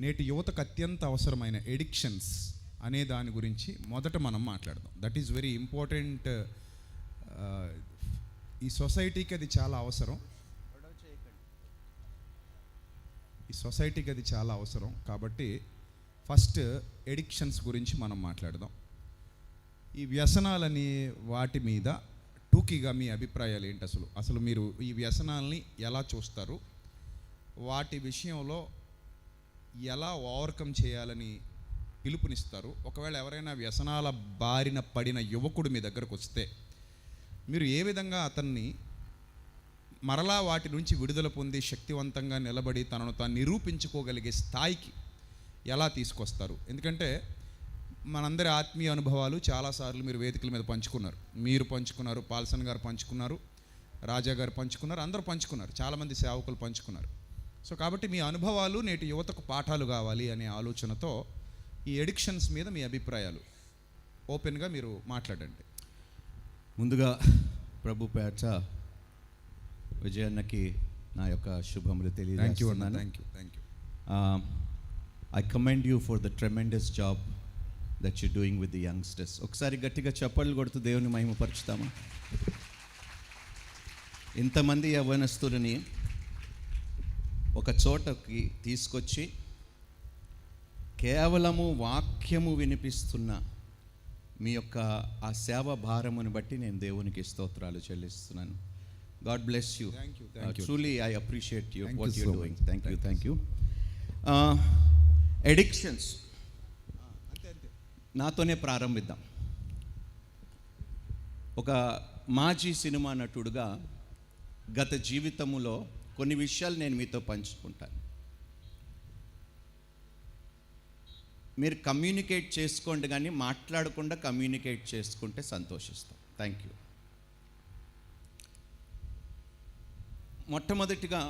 నేటి యువతకు అత్యంత అవసరమైన ఎడిక్షన్స్ అనే దాని గురించి మొదట మనం మాట్లాడదాం. That is very important. ఈ సొసైటీకి అది చాలా అవసరం. కాబట్టి ఫస్ట్ ఎడిక్షన్స్ గురించి మనం మాట్లాడదాం. ఈ వ్యసనాలని వాటి మీద టూకీగా మీ అభిప్రాయాలు ఏంటి? అసలు మీరు ఈ వ్యసనాలని ఎలా చూస్తారు? వాటి విషయంలో ఎలా ఓవర్కమ్ చేయాలని పిలుపునిస్తారు? ఒకవేళ ఎవరైనా వ్యసనాల బారిన పడిన యువకుడు మీ దగ్గరకు వస్తే మీరు ఏ విధంగా అతన్ని మరలా వాటి నుంచి విడుదల పొంది శక్తివంతంగా నిలబడి తనను తాను నిరూపించుకోగలిగే స్థాయికి ఎలా తీసుకొస్తారు? ఎందుకంటే మనందరి ఆత్మీయ అనుభవాలు చాలాసార్లు మీరు వేదికల మీద పంచుకున్నారు. మీరు పంచుకున్నారు, పాల్సన్ గారు పంచుకున్నారు, రాజా గారు పంచుకున్నారు, అందరూ పంచుకున్నారు, చాలామంది సేవకులు పంచుకున్నారు. సో కాబట్టి మీ అనుభవాలు నేటి యువతకు పాఠాలు కావాలి అనే ఆలోచనతో ఈ ఎడిక్షన్స్ మీద మీ అభిప్రాయాలు ఓపెన్గా మీరు మాట్లాడండి. ముందుగా ప్రభు పేట విజయన్నకి నా యొక్క శుభములు తెలియజేస్తున్నాను. Thank you. I commend you for the tremendous job that you doing with the youngsters. ఒకసారి గట్టిగా చప్పట్లు కొడుతూ దేవుని మహిమపరుచుతామా? ఇంతమంది యవ్వనస్తులని ఒక చోటకి తీసుకొచ్చి కేవలము వాక్యము వినిపిస్తున్న మీ యొక్క ఆ సేవ భారమును బట్టి నేను దేవునికి స్తోత్రాలు చెల్లిస్తున్నాను. God bless you. Truly I appreciate you what you doing. Thank you. Addictions నాతోనే ప్రారంభిద్దాం. ఒక మాజీ సినిమా నటుడుగా గత జీవితములో కొన్ని విషయాలు నేను మీతో పంచుకుంటాను. మీరు కమ్యూనికేట్ చేసుకోండి, కానీ మాట్లాడకుండా కమ్యూనికేట్ చేసుకుంటే సంతోషిస్తాం. Thank you. మొట్టమొదటిగా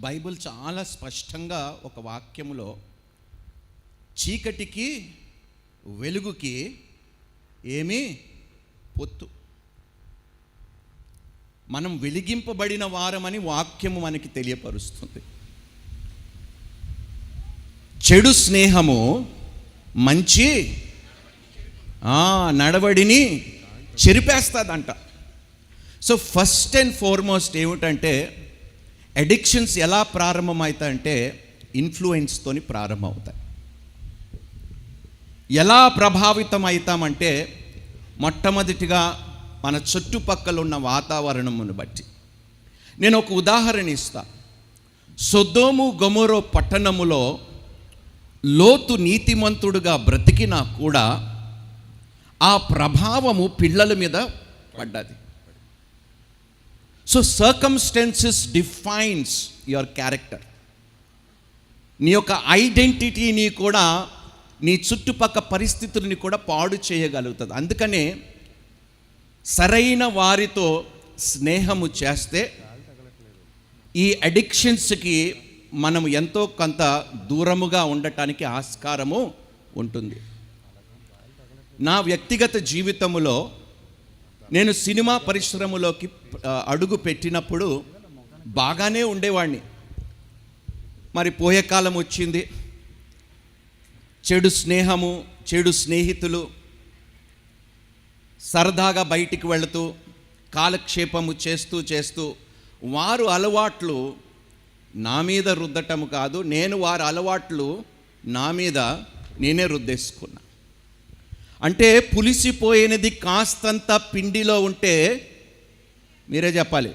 బైబిల్ చాలా స్పష్టంగా ఒక వాక్యములో చీకటికి వెలుగుకి ఏమీ పొత్తు, మనం వెలిగింపబడిన వారమని వాక్యము మనకి తెలియపరుస్తుంది. చెడు స్నేహము మంచి నడవడిని చెరిపేస్తుందంట. సో ఫస్ట్ అండ్ ఫార్మోస్ట్ ఏమిటంటే అడిక్షన్స్ ఎలా ప్రారంభమవుతాయంటే ఇన్ఫ్లుయెన్స్తోని ప్రారంభమవుతాయి. ఎలా ప్రభావితం అవుతామంటే మొట్టమొదటిగా మన చుట్టుపక్కల ఉన్న వాతావరణమును బట్టి. నేను ఒక ఉదాహరణ ఇస్తా. సొదొము గొమొర పట్టణములో లోతు నీతిమంతుడుగా బ్రతికినా కూడా ఆ ప్రభావము పిల్లల మీద పడ్డది. So circumstances defines your character. నీ యొక్క ఐడెంటిటీని కూడా, నీ చుట్టుపక్కల పరిస్థితులని కూడా పాడు చేయగలుగుతుంది. అందుకనే సరైన వారితో స్నేహము చేస్తే ఈ అడిక్షన్స్కి మనం ఎంతో కొంత దూరముగా ఉండటానికి ఆస్కారము ఉంటుంది. నా వ్యక్తిగత జీవితంలో నేను సినిమా పరిశ్రమలోకి అడుగు పెట్టినప్పుడు బాగానే ఉండేవాడిని. మరి పోయే కాలం వచ్చింది. చెడు స్నేహము, చెడు స్నేహితులు, సరదాగా బయటికి వెళుతూ కాలక్షేపము చేస్తూ వారు అలవాట్లు నా మీద రుద్దటము కాదు, నేను వారి అలవాట్లు నా మీద నేనే రుద్దేసుకున్నా. అంటే పులిసిపోయినది కాస్తంత పిండిలో ఉంటే మీరే చెప్పాలి.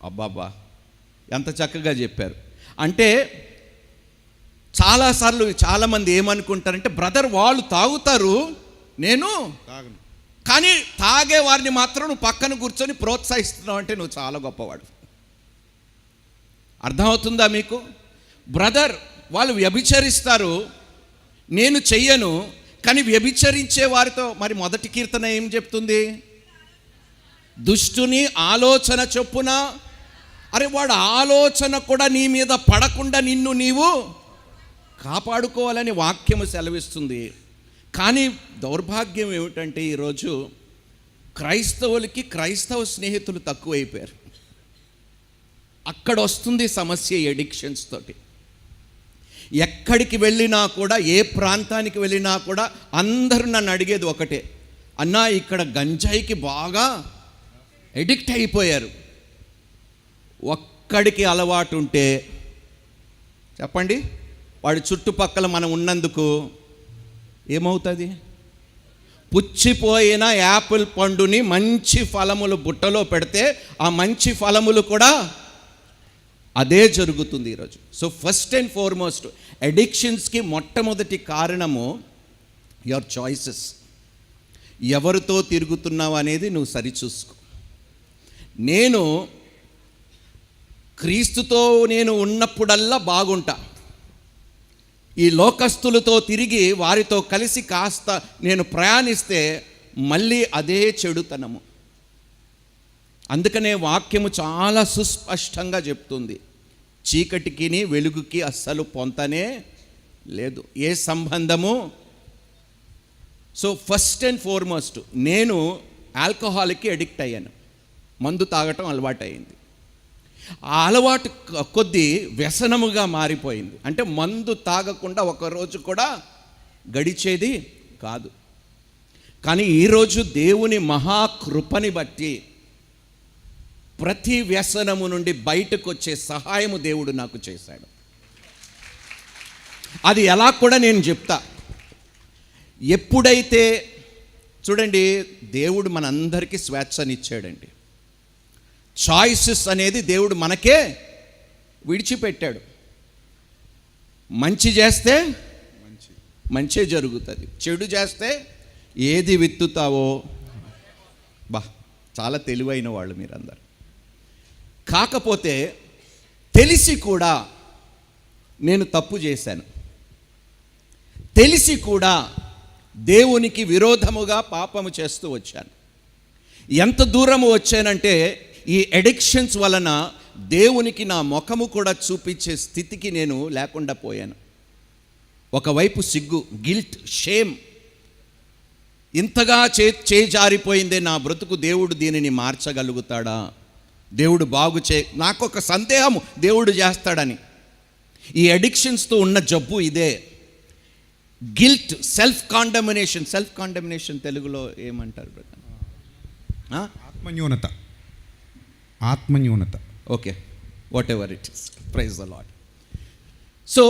అబ్బాబ్బా ఎంత చక్కగా చెప్పారు. అంటే చాలాసార్లు చాలామంది ఏమనుకుంటారంటే, బ్రదర్ వాళ్ళు తాగుతారు, నేను తాగను, కానీ తాగే వారిని మాత్రం నువ్వు పక్కన కూర్చొని ప్రోత్సహిస్తున్నావు అంటే నువ్వు చాలా గొప్పవాడు. అర్థమవుతుందా మీకు? బ్రదర్ వాళ్ళు వ్యభిచరిస్తారు, నేను చెయ్యను, కానీ వ్యభిచరించే వారితో మరి మొదటి కీర్తన ఏం చెప్తుంది? దుష్టుని ఆలోచన చొప్పున. అరే వాడు ఆలోచన కూడా నీ మీద పడకుండా నిన్ను నీవు కాపాడుకోవాలని వాక్యము సెలవిస్తుంది. కానీ దౌర్భాగ్యం ఏమిటంటే ఈరోజు క్రైస్తవులకి క్రైస్తవ స్నేహితులు తక్కువైపోయారు. అక్కడ వస్తుంది సమస్య ఎడిక్షన్స్ తోటి. ఎక్కడికి వెళ్ళినా కూడా, ఏ ప్రాంతానికి వెళ్ళినా కూడా అందరూ నన్ను అడిగేది ఒకటే, అన్నా ఇక్కడ గంజాయికి బాగా ఎడిక్ట్ అయిపోయారు. ఒక్కడికి అలవాటు ఉంటే చెప్పండి, వాడి చుట్టుపక్కల మనం ఉన్నందుకు ఏమవుతుంది? పుచ్చిపోయిన యాపిల్ పండుని మంచి ఫలములు బుట్టలో పెడితే ఆ మంచి ఫలములు కూడా అదే జరుగుతుంది ఈరోజు. సో ఫస్ట్ అండ్ ఫార్మోస్ట్ అడిక్షన్స్కి మొట్టమొదటి కారణము యువర్ చాయిసెస్. ఎవరితో తిరుగుతున్నావు అనేది నువ్వు సరిచూసుకో. నేను క్రీస్తుతో ఉన్నప్పుడల్లా బాగుంటా. ఈ లోకస్తులతో తిరిగి వారితో కలిసి కాస్త నేను ప్రయాణిస్తే మళ్ళీ అదే చెడుతనము. అందుకనే వాక్యము చాలా సుస్పష్టంగా చెప్తుంది, చీకటికి వెలుగుకి అస్సలు పొంతనే లేదు, ఏ సంబంధము. సో ఫస్ట్ అండ్ ఫార్మోస్ట్ నేను ఆల్కహాల్కి అడిక్ట్ అయ్యాను, మందు తాగటం అలవాటు అయింది. ఆ అలవాటు కొద్దీ వ్యసనముగా మారిపోయింది. అంటే మందు తాగకుండా ఒకరోజు కూడా గడిచేది కాదు. కానీ ఈరోజు దేవుని మహాకృపని బట్టి ప్రతి వ్యసనము నుండి బయటకు వచ్చే సహాయము దేవుడు నాకు చేశాడు. అది ఎలా కూడా నేను చెప్తా. ఎప్పుడైతే చూడండి, దేవుడు మనందరికీ స్వేచ్ఛనిచ్చాడండి. చాయిసెస్ అనేది దేవుడు మనకే విడిచిపెట్టాడు. మంచి చేస్తే మంచే జరుగుతుంది, చెడు చేస్తే ఏది విత్తుతావో. చాలా తెలివైన వాళ్ళు మీరందరూ. కాకపోతే తెలిసి కూడా నేను తప్పు చేశాను, తెలిసి కూడా దేవునికి విరోధముగా పాపము చేస్తూ వచ్చాను. ఎంత దూరము వచ్చానంటే ఈ అడిక్షన్స్ వలన దేవునికి నా ముఖము కూడా చూపించే స్థితికి నేను లేకుండా పోయాను. ఒకవైపు సిగ్గు, గిల్ట్, షేమ్, ఇంతగా చేజారిపోయిందే నా బ్రతుకు, దేవుడు దీనిని మార్చగలుగుతాడా, దేవుడు బాగు నాకొక సందేహము దేవుడు చేస్తాడని. ఈ అడిక్షన్స్తో ఉన్న జబ్బు ఇదే, guilt, self condemnation. Self condemnation తెలుగులో ఏమంటారు బ్రదర్? ఆత్మన్యూనత. Okay, whatever it is, praise the lord. So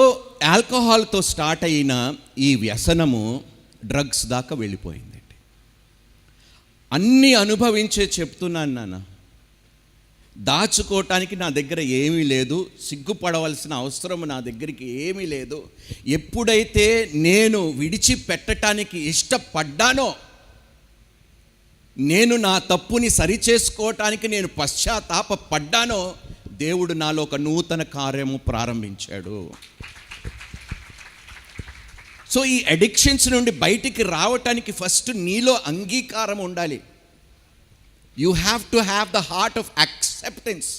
ఆల్కహాల్తో స్టార్ట్ అయిన ఈ వ్యసనము డ్రగ్స్ దాకా వెళ్ళిపోయిందండి. అన్నీ అనుభవించే చెప్తున్నాను నాన్న, దాచుకోవటానికి నా దగ్గర ఏమీ లేదు, సిగ్గుపడవలసిన అవసరం నా దగ్గరికి ఏమీ లేదు. ఎప్పుడైతే నేను విడిచిపెట్టడానికి ఇష్టపడ్డానో, నేను నా తప్పుని సరిచేసుకోవటానికి నేను పశ్చాత్తాపడ్డానో, దేవుడు నాలో ఒక నూతన కార్యము ప్రారంభించాడు. సో ఈ అడిక్షన్స్ నుండి బయటికి రావటానికి ఫస్ట్ నీలో అంగీకారం ఉండాలి. You have to have the heart of acceptance.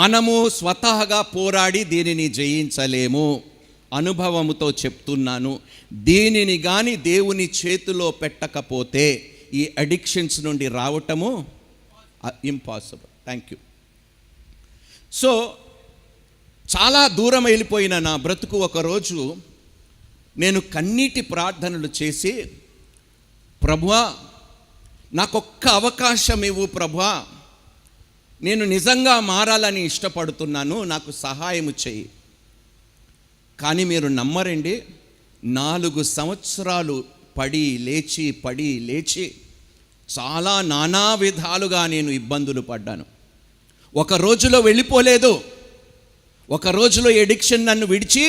మనము స్వతహాగా పోరాడి దీనిని జయించలేము, అనుభవముతో చెప్తున్నాను. దీనిని కానీ దేవుని చేతిలో పెట్టకపోతే ఈ అడిక్షన్స్ నుండి రావటము ఇంపాసిబుల్. Thank you. సో చాలా దూరం వెళ్ళిపోయిన నా బ్రతుకు ఒకరోజు నేను కన్నీటి ప్రార్థనలు చేసి, ప్రభువా నాకొక్క అవకాశం ఇవ్వు ప్రభువా, నేను నిజంగా మారాలని ఇష్టపడుతున్నాను, నాకు సహాయము చెయ్యి. కానీ మీరు నమ్మరండి, 4 సంవత్సరాలు పడి లేచి చాలా నానా విధాలుగా నేను ఇబ్బందులు పడ్డాను. ఒక రోజులో వెళ్ళిపోలేదు, ఒక రోజులో ఎడిక్షన్ నన్ను విడిచి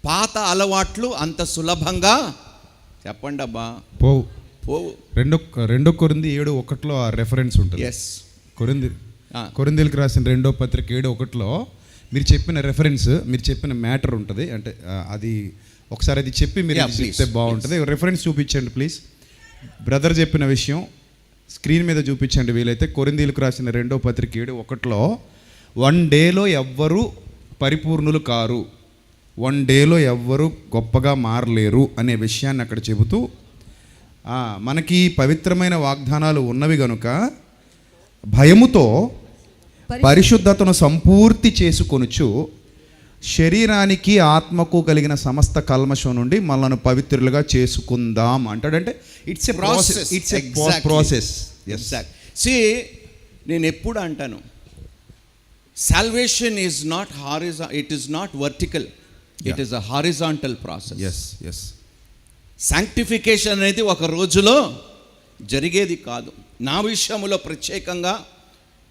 పాత అలవాట్లు అంత సులభంగా చెప్పండి అబ్బా పోవు. 2 కొరింథీ 7:1 ఆ రెఫరెన్స్ ఉంటుంది. ఎస్, కొరింథీలకు రాసిన 2వ పత్రిక 7:1 మీరు చెప్పిన రెఫరెన్స్, మీరు చెప్పిన మ్యాటర్ ఉంటుంది. అంటే అది ఒకసారి అది చెప్పి మీరు చెప్తే బాగుంటుంది. రెఫరెన్స్ చూపించండి ప్లీజ్. బ్రదర్ చెప్పిన విషయం స్క్రీన్ మీద చూపించండి వీలైతే. కొరింథీలకు రాసిన 2వ పత్రిక 7:1 1 డేలో ఎవ్వరూ పరిపూర్ణులు కారు, 1 డేలో ఎవ్వరూ గొప్పగా మారలేరు అనే విషయాన్ని అక్కడ చెబుతూ, మనకి పవిత్రమైన వాగ్దానాలు ఉన్నవి గనుక భయముతో పరిశుద్ధతను సంపూర్తి చేసుకొనుచు శరీరానికి ఆత్మకు కలిగిన సమస్త కల్మషం నుండి మనల్ని పవిత్రులుగా చేసుకుందాం అంటాడంటే it's a process, it's a process. See, నేను ఎప్పుడు అంటాను, salvation is not it is not vertical, it is a horizontal process. Yes. sanctification అనేది ఒక రోజులో జరిగేది కాదు. నా విషయంలో ప్రత్యేకంగా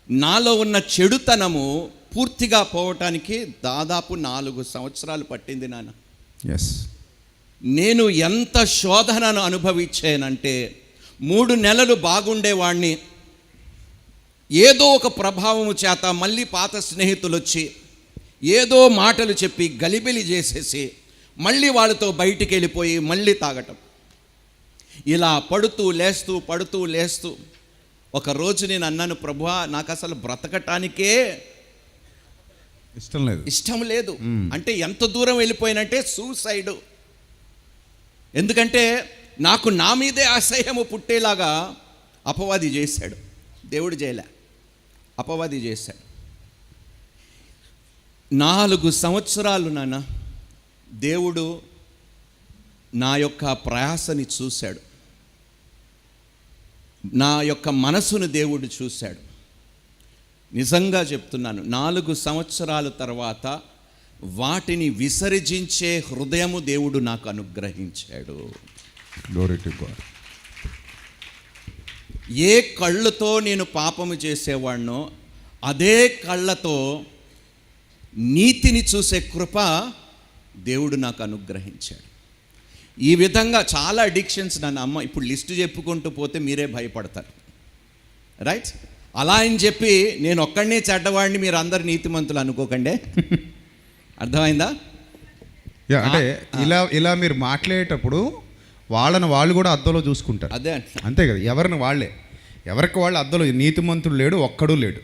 నాలో ఉన్న చెడుతనము పూర్తిగా పోవటానికి దాదాపు 4 సంవత్సరాలు పట్టింది నాన్న. నేను ఎంత శోధనను అనుభవించానంటే 3 నెలలు బాగుండేవాడిని, ఏదో ఒక ప్రభావము చేత మళ్ళీ పాత స్నేహితులు వచ్చి ఏదో మాటలు చెప్పి గలిబిలి చేసేసి మళ్ళీ వాళ్ళతో బయటికి వెళ్ళిపోయి మళ్ళీ తాగటం, ఇలా పడుతూ లేస్తూ ఒక రోజు నేను అన్నాను, ప్రభువా నాకు అసలు బ్రతకటానికే ఇష్టం లేదు. అంటే ఎంత దూరం వెళ్ళిపోయినంటే సూసైడ్. ఎందుకంటే నాకు నా మీదే అసహ్యము పుట్టేలాగా అపవాది చేశాడు. దేవుడు చేయలే, అపవాది చేశాడు. 4 సంవత్సరాలు నాన్న దేవుడు నా యొక్క ప్రయాసని చూశాడు, నా యొక్క మనసును దేవుడు చూశాడు. నిజంగా చెప్తున్నాను, 4 సంవత్సరాల తర్వాత వాటిని విసర్జించే హృదయము దేవుడు నాకు అనుగ్రహించాడు. Glory to God. ఏ కళ్ళతో నేను పాపము చేసేవాడినో అదే కళ్ళతో నీతిని చూసే కృప దేవుడు నాకు అనుగ్రహించాడు. ఈ విధంగా చాలా అడిక్షన్స్ నన్ను అమ్మ ఇప్పుడు లిస్టు చెప్పుకుంటూ పోతే మీరే భయపడతారు, రైట్? అలా అని చెప్పి నేను ఒక్కడనే చెడ్డవాడిని మీరు అందరు నీతిమంతులు అనుకోకండి. అర్థమైందా? అంటే ఇలా మీరు మాట్లాడేటప్పుడు వాళ్ళు కూడా అద్దంలో చూసుకుంటారు. అదే అంతే కదా, ఎవరికి వాళ్ళు అద్దంలో నీతిమంతుడు లేడు, ఒక్కడూ లేడు.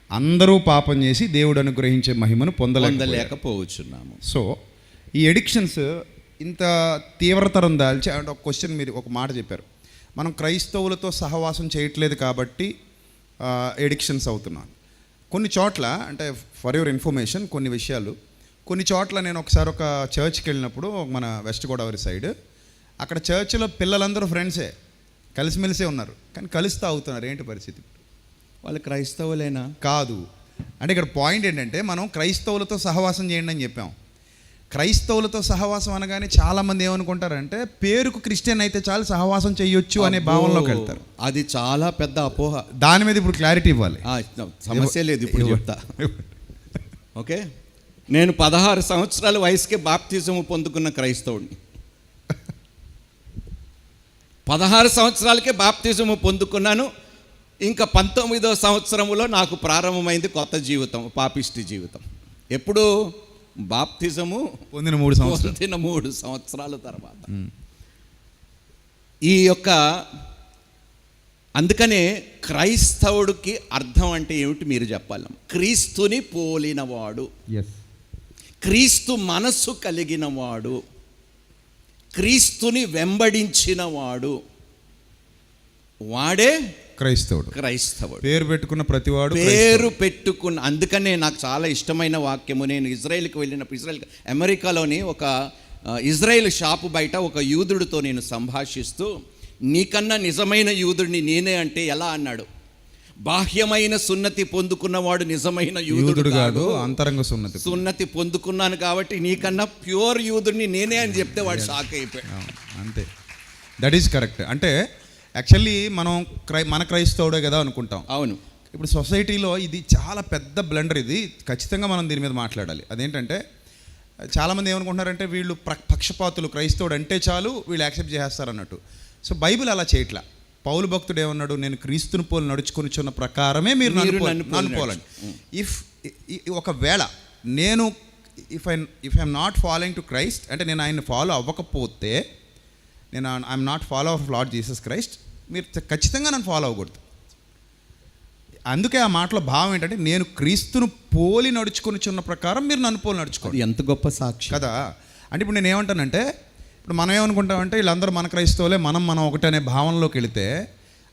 అందరూ పాపం చేసి దేవుడు అనుగ్రహించే మహిమను పొందలేకపోవచ్చున్నాము. సో ఈ ఎడిక్షన్స్ ఇంత తీవ్రతరం దాల్చి అంటే ఒక క్వశ్చన్, మీరు ఒక మాట చెప్పారు, మనం క్రైస్తవులతో సహవాసం చేయట్లేదు కాబట్టి ఎడిక్షన్స్ అవుతున్నాను. కొన్ని చోట్ల అంటే ఫర్ యువర్ ఇన్ఫర్మేషన్ కొన్ని చోట్ల నేను ఒకసారి ఒక చర్చ్కి వెళ్ళినప్పుడు మన వెస్ట్ గోదావరి సైడ్, అక్కడ చర్చ్లో పిల్లలందరూ ఫ్రెండ్సే, కలిసిమెలిసే ఉన్నారు, కానీ కలిసి అవుతున్నారు. ఏంటి పరిస్థితి? వాళ్ళు క్రైస్తవులేనా? కాదు. అంటే ఇక్కడ పాయింట్ ఏంటంటే మనం క్రైస్తవులతో సహవాసం చేయండి అని చెప్పాం. క్రైస్తవులతో సహవాసం అనగానే చాలామంది ఏమనుకుంటారంటే పేరుకు క్రిస్టియన్ అయితే చాలు సహవాసం చేయొచ్చు అనే భావనలోకి వెళ్తారు. అది చాలా పెద్ద అపోహ. దాని మీద ఇప్పుడు క్లారిటీ ఇవ్వాలి. సమస్య లేదు, ఇప్పుడు చెప్తా. ఓకే, నేను 16 సంవత్సరాల వయసుకే బాప్తిజము పొందుకున్న క్రైస్తవుడిని. 16 సంవత్సరాలకే బాప్తిజము పొందుకున్నాను. ఇంకా 19వ సంవత్సరంలో నాకు ప్రారంభమైంది కొత్త జీవితం, పాపిష్టి జీవితం. ఎప్పుడు? బాప్తిజము పొందిన 3 సంవత్సరాల తర్వాత. ఈ యొక్క అందుకనే క్రైస్తవుడికి అర్థం అంటే ఏమిటి మీరు చెప్పాలి. క్రీస్తుని పోలినవాడు, క్రీస్తు మనస్సు కలిగినవాడు, క్రీస్తుని వెంబడించినవాడు, వాడే క్రైస్తవుడు. పేరు పెట్టుకున్న ప్రతివాడు పేరు పెట్టుకున్న. అందుకనే నాకు చాలా ఇష్టమైన వాక్యము, నేను ఇజ్రాయెల్కి వెళ్ళినప్పుడు అమెరికాలోని ఒక ఇజ్రాయెల్ షాపు బయట ఒక యూదుడితో నేను సంభాషిస్తూ, నీకన్నా నిజమైన యూదుడిని నేనే అంటే ఎలా అన్నాడు. బాహ్యమైన సున్నతి పొందుకున్నవాడు నిజమైన యూదుడు కాదు, అంతరంగ సున్నతి పొందుకున్నాను కాబట్టి నీకన్నా ప్యూర్ యూదుడిని నేనే అని చెప్తే వాడు షాక్ అయిపోయాడు. అంతే, దట్ ఈస్ కరెక్ట్. అంటే యాక్చువల్లీ మనం మన క్రైస్తవుడే కదా అనుకుంటాం. అవును. ఇప్పుడు సొసైటీలో ఇది చాలా పెద్ద బ్లండర్. ఇది ఖచ్చితంగా మనం దీని మీద మాట్లాడాలి. అదేంటంటే చాలామంది ఏమనుకుంటున్నారంటే వీళ్ళు పక్షపాతులు, క్రైస్తవుడు అంటే చాలు వీళ్ళు యాక్సెప్ట్ చేస్తారు అన్నట్టు. సో బైబిల్ అలా చేయట్లా. పౌలు భక్తుడు ఏమన్నాడు, నేను క్రీస్తుని పోలు నడుచుకొనిచున్న ప్రకారమే మీరు నన్ను పోలండి. ఒకవేళ నేను if I'm not following to Christ, అంటే నేను ఆయన్ని ఫాలో అవ్వకపోతే, నేను I'm not follow of lord Jesus Christ, మీరు ఖచ్చితంగా నన్ను ఫాలో అవ్వకూడదు. అందుకే ఆ మాటలో భావం ఏంటంటే నేను క్రీస్తును పోలి నడుచుకొనిచున్న ప్రకారం మీరు నన్ను పోలి నడుచుకోండి. ఎంత గొప్ప సాక్షి కదా. అంటే ఇప్పుడు నేను ఏమంటానంటే, ఇప్పుడు మనం ఏమనుకుంటామంటే వీళ్ళందరూ మన క్రైస్తవులే, మనం ఒకటే అనే భావనలోకి వెళితే,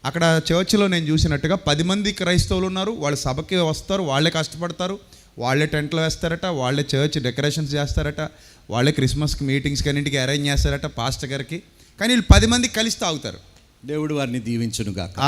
అక్కడ చర్చిలో నేను చూసినట్టుగా 10 మంది క్రైస్తవులు ఉన్నారు, వాళ్ళు సభకి వస్తారు, వాళ్ళే కష్టపడతారు, వాళ్ళే టెంట్లు వేస్తారట, వాళ్ళే చర్చ్ డెకరేషన్స్ చేస్తారట, వాళ్ళే క్రిస్మస్కి మీటింగ్స్కి అన్నింటికి అరేంజ్ చేస్తారట పాస్టర్ గారికి. కానీ వీళ్ళు 10 మంది కలిసి తాగుతారు. దేవుడు వారిని దీవించునుగాక.